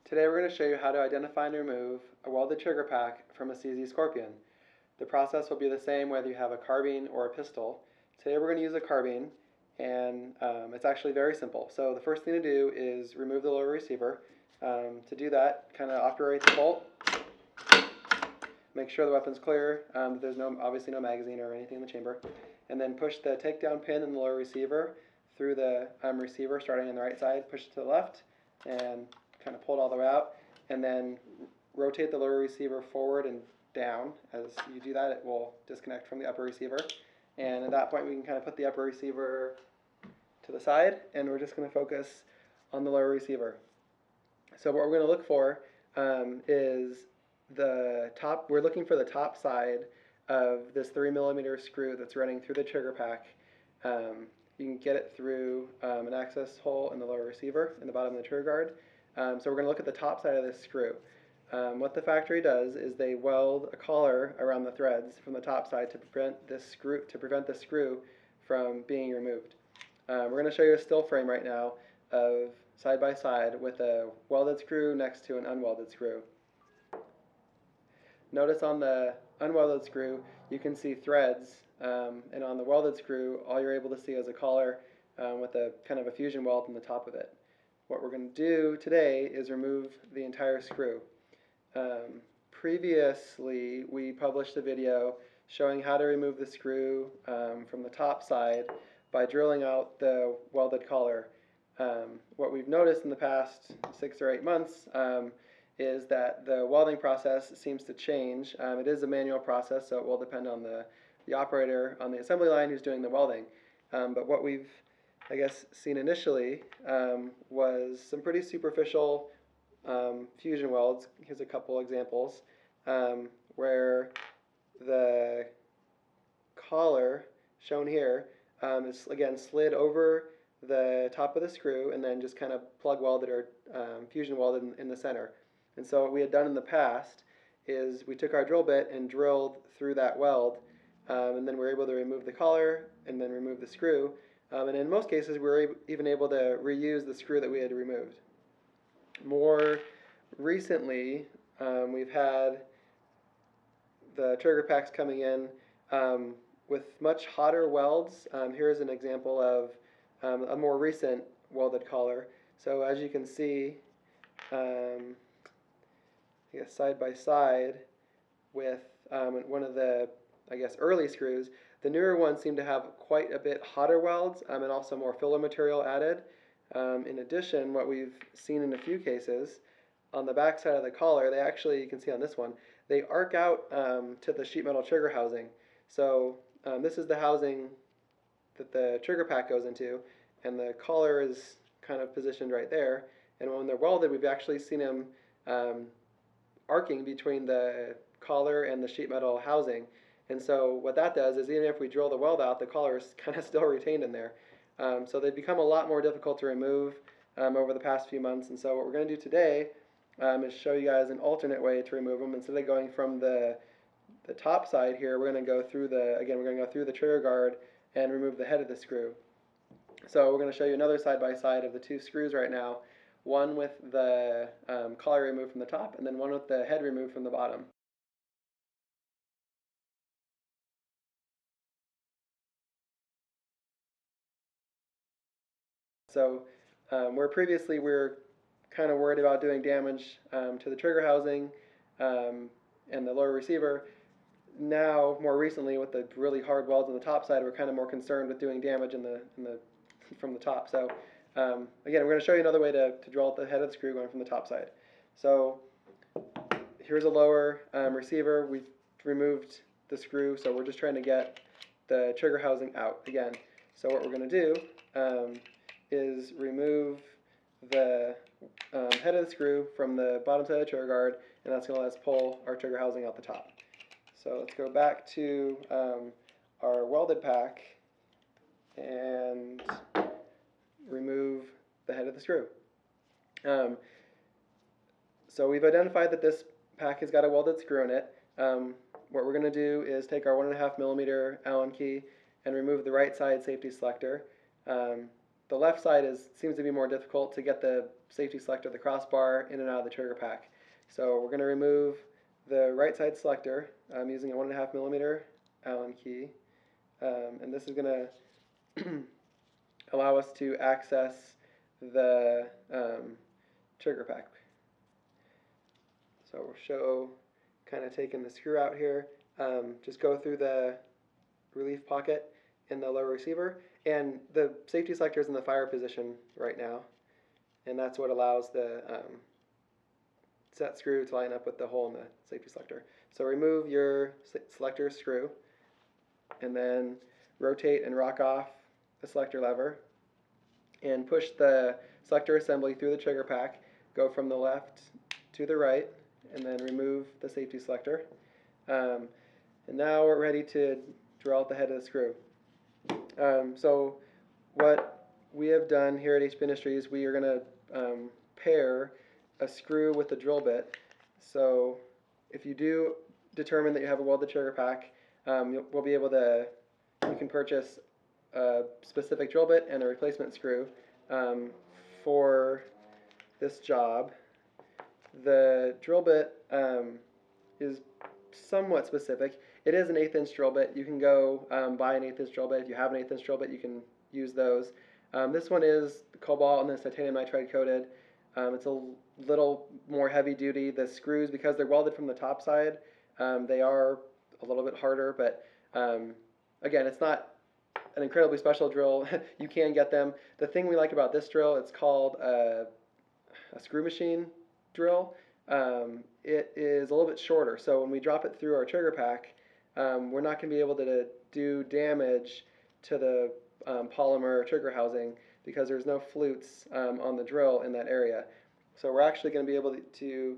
Today we're going to show you how to identify and remove a welded trigger pack from a CZ Scorpion. The process will be the same whether you have a carbine or a pistol. Today we're going to use a carbine, and it's actually very simple. So the first thing to do is remove the lower receiver. To do that, kind of operate the bolt, make sure the weapon's clear, that there's obviously no magazine or anything in the chamber, and then push the takedown pin in the lower receiver through the receiver starting on the right side, push it to the left, and kind of pull it all the way out, and then rotate the lower receiver forward and down. As you do that, it will disconnect from the upper receiver, and at that point we can kind of put the upper receiver to the side, and we're just going to focus on the lower receiver. So what we're going to look for is the top. We're looking for the top side of this 3mm screw that's running through the trigger pack. You can get it through an access hole in the lower receiver in the bottom of the trigger guard. So we're going to look at the top side of this screw. What the factory does is they weld a collar around the threads from the top side to prevent this screw from being removed. We're going to show you a still frame right now of side by side with a welded screw next to an unwelded screw. Notice on the unwelded screw you can see threads, and on the welded screw all you're able to see is a collar with a kind of a fusion weld on the top of it. What we're going to do today is remove the entire screw. Previously we published a video showing how to remove the screw from the top side by drilling out the welded collar. What we've noticed in the past 6 or 8 months is that the welding process seems to change. It is a manual process, so it will depend on the operator on the assembly line who's doing the welding. But what we've, I guess, seen initially was some pretty superficial fusion welds. Here's a couple examples where the collar shown here is again slid over the top of the screw and then just kind of plug welded or fusion welded in the center. And so what we had done in the past is we took our drill bit and drilled through that weld, and then we were able to remove the collar and then remove the screw. And in most cases we were even able to reuse the screw that we had removed. More recently, we've had the trigger packs coming in with much hotter welds. Here's an example of a more recent welded collar. So as you can see, I guess side by side with one of the, I guess, early screws, the newer ones seem to have quite a bit hotter welds and also more filler material added. In addition, what we've seen in a few cases, on the back side of the collar, they actually, you can see on this one, they arc out to the sheet metal trigger housing. So this is the housing that the trigger pack goes into, and the collar is kind of positioned right there. And when they're welded, we've actually seen them arcing between the collar and the sheet metal housing. And so what that does is even if we drill the weld out, the collar is kind of still retained in there. So they've become a lot more difficult to remove over the past few months. And so what we're going to do today is show you guys an alternate way to remove them. Instead of going from the top side here, we're going to go through the trigger guard and remove the head of the screw. So we're going to show you another side by side of the two screws right now, one with the collar removed from the top and then one with the head removed from the bottom. So where previously we were kind of worried about doing damage to the trigger housing and the lower receiver, now more recently with the really hard welds on the top side, we're kind of more concerned with doing damage from the top. So again, we're going to show you another way to drill out the head of the screw going from the top side. So here's a lower receiver. We've removed the screw, so we're just trying to get the trigger housing out again. So what we're going to do is remove the head of the screw from the bottom side of the trigger guard, and that's going to let us pull our trigger housing out the top. So let's go back to our welded pack and remove the head of the screw. So we've identified that this pack has got a welded screw in it. What we're going to do is take our 1.5mm Allen key and remove the right side safety selector. the left side seems to be more difficult to get the safety selector, the crossbar, in and out of the trigger pack. So we're going to remove the right side selector using a 1.5 millimeter Allen key, and this is going to allow us to access the trigger pack. So we'll show kind of taking the screw out here. Just go through the relief pocket in the lower receiver, and the safety selector is in the fire position right now, and that's what allows the set screw to line up with the hole in the safety selector. So remove your selector screw, and then rotate and rock off the selector lever, and push the selector assembly through the trigger pack. Go from the left to the right, and then remove the safety selector. And now we're ready to drill out the head of the screw. So what we have done here at HBI Industries, we are going to pair a screw with a drill bit. So if you do determine that you have a welded trigger pack, we'll be able to, you can purchase a specific drill bit and a replacement screw for this job. The drill bit is somewhat specific. It is an 1/8 inch drill bit. You can go buy an 1/8 inch drill bit. If you have an 1/8 inch drill bit, you can use those. This one is cobalt and then titanium nitride coated. It's a little more heavy duty. The screws, because they're welded from the top side, they are a little bit harder, but again, it's not an incredibly special drill. You can get them. The thing we like about this drill, it's called a screw machine drill. It is a little bit shorter, so when we drop it through our trigger pack, we're not going to be able to do damage to the polymer trigger housing because there's no flutes on the drill in that area. So we're actually going to be able to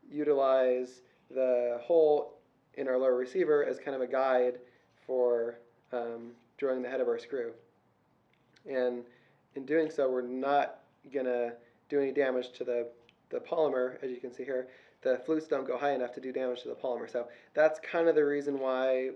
utilize the hole in our lower receiver as kind of a guide for drilling the head of our screw. And in doing so, we're not going to do any damage to the polymer. As you can see here, the flutes don't go high enough to do damage to the polymer. So that's kind of the reason why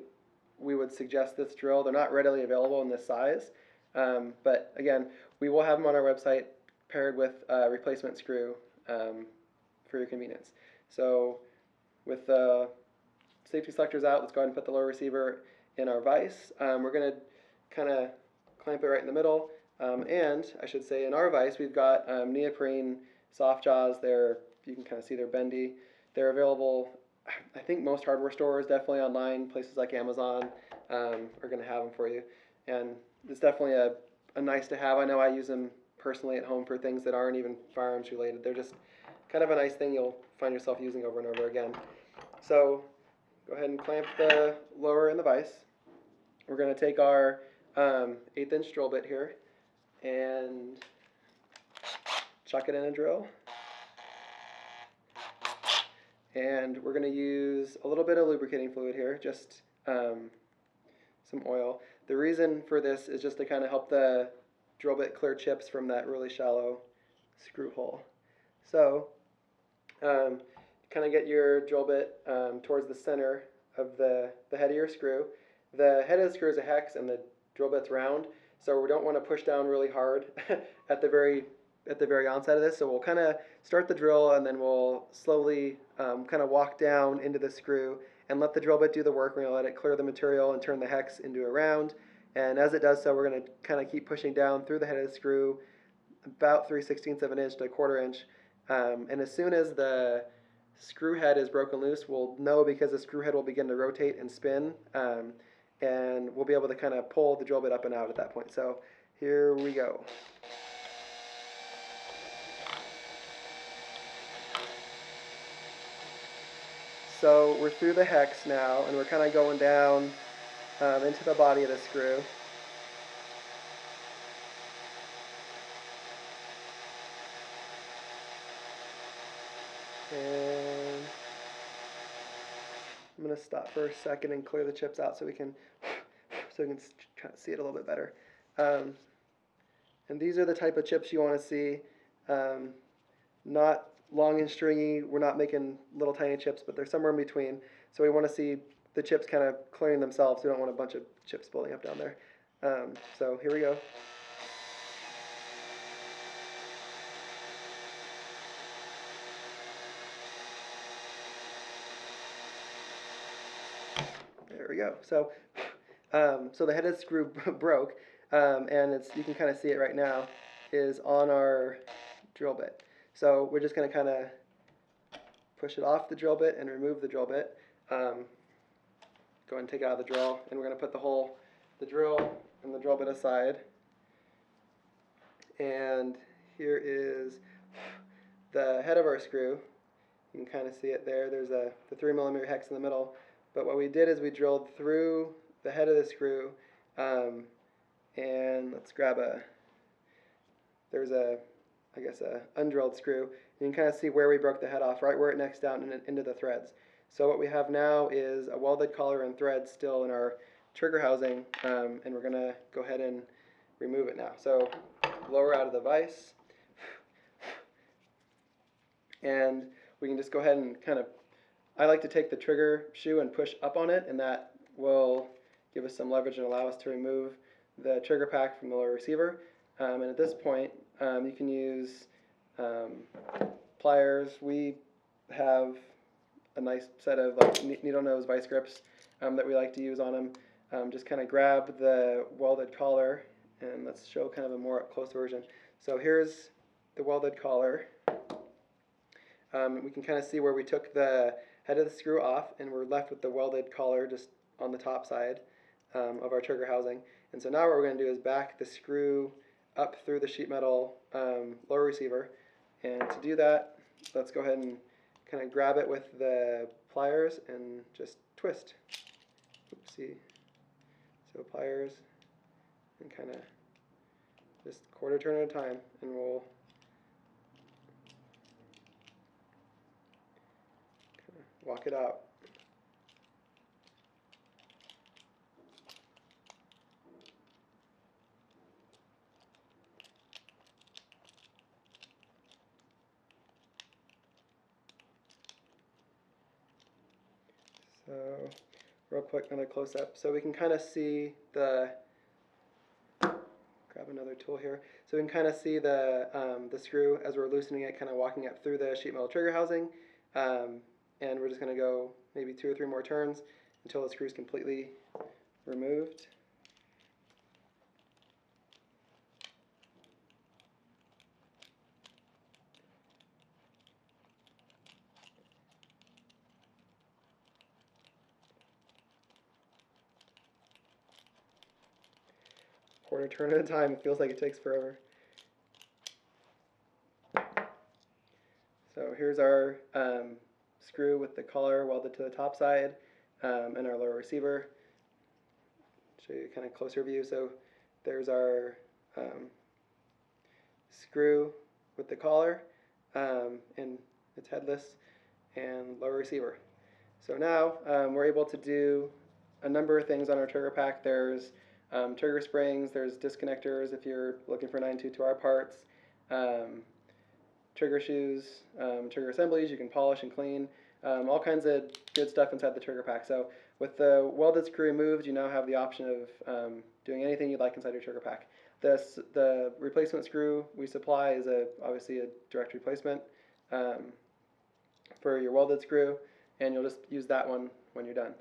we would suggest this drill. They're not readily available in this size, but again, we will have them on our website paired with a replacement screw for your convenience. So with the safety selectors out, let's go ahead and put the lower receiver in our vise. We're going to kind of clamp it right in the middle, and I should say in our vise we've got neoprene soft jaws. You can kind of see they're bendy. They're available, I think most hardware stores, definitely online, places like Amazon are going to have them for you. And it's definitely a nice to have. I know I use them personally at home for things that aren't even firearms related. They're just kind of a nice thing you'll find yourself using over and over again. So go ahead and clamp the lower in the vise. We're going to take our 1/8 inch drill bit here and chuck it in a drill. And we're going to use a little bit of lubricating fluid here, just some oil. The reason for this is just to kind of help the drill bit clear chips from that really shallow screw hole. So kind of get your drill bit towards the center of the head of your screw. The head of the screw is a hex and the drill bit's round, so we don't want to push down really hard at the very onset of this. So we'll kind of start the drill and then we'll slowly kind of walk down into the screw and let the drill bit do the work. We're going to let it clear the material and turn the hex into a round. And as it does so, we're going to kind of keep pushing down through the head of the screw about 3/16 of an inch to 1/4 inch. And as soon as the screw head is broken loose, we'll know because the screw head will begin to rotate and spin. And we'll be able to kind of pull the drill bit up and out at that point. So here we go. So we're through the hex now, and we're kind of going down into the body of the screw. And I'm going to stop for a second and clear the chips out so we can kind of see it a little bit better. And these are the type of chips you want to see. Not long and stringy. We're not making little tiny chips, but they're somewhere in between. So we want to see the chips kind of clearing themselves. We don't want a bunch of chips building up down there. So here we go. we go. So, so the head of the screw broke, and you can kind of see it right now, is on our drill bit. So we're just going to kind of push it off the drill bit and remove the drill bit. Go ahead and take it out of the drill, and we're going to put the drill and the drill bit aside. And here is the head of our screw. You can kind of see it there. There's the 3mm hex in the middle. But what we did is we drilled through the head of the screw, and let's grab there's I guess a undrilled screw. You can kind of see where we broke the head off, right where it necks down into the threads. So what we have now is a welded collar and threads still in our trigger housing, and we're going to go ahead and remove it now. So lower out of the vise, and we can just go ahead and I like to take the trigger shoe and push up on it, and that will give us some leverage and allow us to remove the trigger pack from the lower receiver. And at this point, you can use pliers. We have a nice set of needle nose vice grips that we like to use on them. Just kind of grab the welded collar, and let's show kind of a more up close version. So here's the welded collar. We can kind of see where we took the head of the screw off, and we're left with the welded collar just on the top side of our trigger housing. And so now what we're going to do is back the screw up through the sheet metal lower receiver. And to do that, let's go ahead and kind of grab it with the pliers and just twist. Oopsie. So pliers, and kind of just quarter turn at a time, and we'll kind of walk it out. So real quick, another close-up. So we can kind of see grab another tool here. So we can kind of see the screw as we're loosening it, kind of walking up through the sheet metal trigger housing. And we're just going to go maybe 2 or 3 more turns until the screw is completely removed. Quarter turn at a time. It feels like it takes forever. So here's our screw with the collar welded to the top side, and our lower receiver. Show you kind of closer view. So there's our screw with the collar, and it's headless, and lower receiver. So now we're able to do a number of things on our trigger pack. There's trigger springs, there's disconnectors if you're looking for 922R parts, trigger shoes, trigger assemblies you can polish and clean, all kinds of good stuff inside the trigger pack. So with the welded screw removed, you now have the option of doing anything you'd like inside your trigger pack. The replacement screw we supply is obviously a direct replacement for your welded screw, and you'll just use that one when you're done.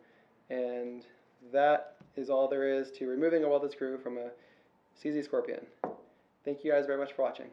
And that is all there is to removing a welded screw from a CZ Scorpion. Thank you guys very much for watching.